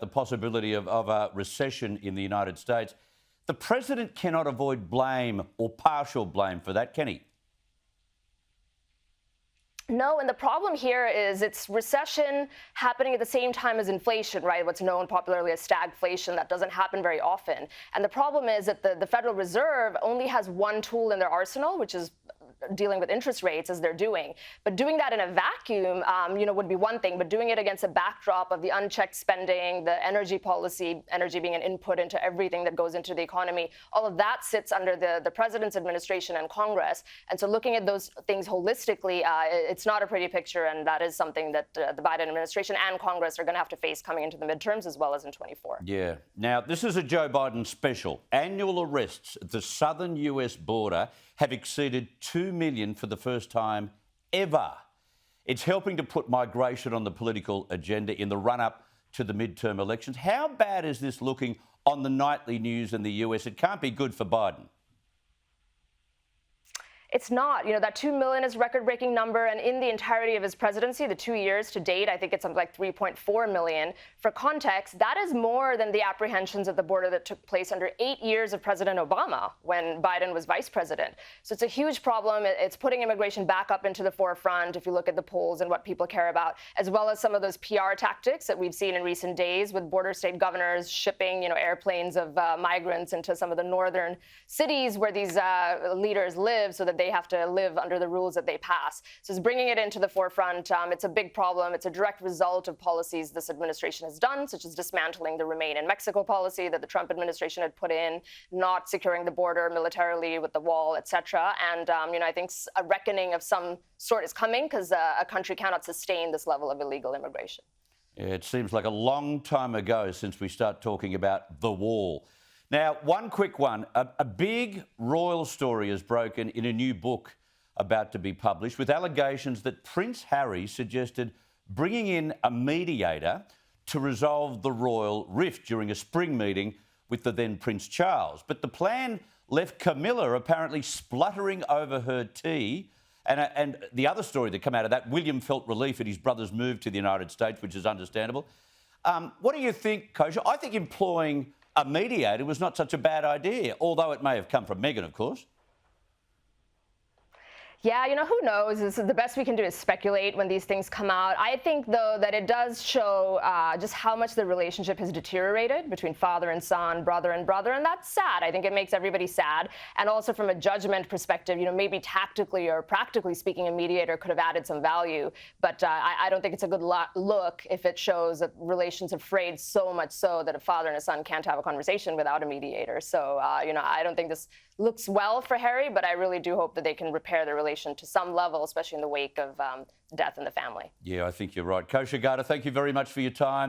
the possibility of a recession in the United States. The president cannot avoid blame or partial blame for that, can he? No, and the problem here is it's recession happening at the same time as inflation, right? What's known popularly as stagflation. That doesn't happen very often. And the problem is that the Federal Reserve only has one tool in their arsenal, which is dealing with interest rates as they're doing. But doing that in a vacuum, would be one thing. But doing it against a backdrop of the unchecked spending, the energy policy, energy being an input into everything that goes into the economy, all of that sits under the president's administration and Congress. And so looking at those things holistically, it's not a pretty picture. And that is something that the Biden administration and Congress are going to have to face coming into the midterms as well as in 24. Yeah. Now, this is a Joe Biden special. Annual arrests at the southern US border have exceeded 2 million for the first time ever. It's helping to put migration on the political agenda in the run-up to the midterm elections. How bad is this looking on the nightly news in the US? It can't be good for Biden. It's not. That 2 million is a record-breaking number. And in the entirety of his presidency, the 2 years to date, I think it's something like 3.4 million. For context, that is more than the apprehensions at the border that took place under 8 years of President Obama when Biden was vice president. So it's a huge problem. It's putting immigration back up into the forefront if you look at the polls and what people care about, as well as some of those PR tactics that we've seen in recent days with border state governors shipping, airplanes of migrants into some of the northern cities where these leaders live so that they have to live under the rules that they pass. So it's bringing it into the forefront. It's a big problem. It's a direct result of policies this administration has done, such as dismantling the Remain in Mexico policy that the Trump administration had put in, not securing the border militarily with the wall, etc. And, I think a reckoning of some sort is coming because a country cannot sustain this level of illegal immigration. Yeah, it seems like a long time ago since we start talking about the wall. Now, one quick one. A big royal story is broken in a new book about to be published with allegations that Prince Harry suggested bringing in a mediator to resolve the royal rift during a spring meeting with the then Prince Charles. But the plan left Camilla apparently spluttering over her tea. And the other story that came out of that, William felt relief at his brother's move to the United States, which is understandable. What do you think, Kosha? I think employing a mediator was not such a bad idea, although it may have come from Meghan, of course. Yeah, who knows? The best we can do is speculate when these things come out. I think, though, that it does show just how much the relationship has deteriorated between father and son, brother and brother, and that's sad. I think it makes everybody sad. And also from a judgment perspective, maybe tactically or practically speaking, a mediator could have added some value. But I don't think it's a good look if it shows that relations have frayed so much so that a father and a son can't have a conversation without a mediator. So, I don't think this looks well for Harry, but I really do hope that they can repair the relation to some level, especially in the wake of death in the family. Yeah, I think you're right. Kosha Gada, thank you very much for your time.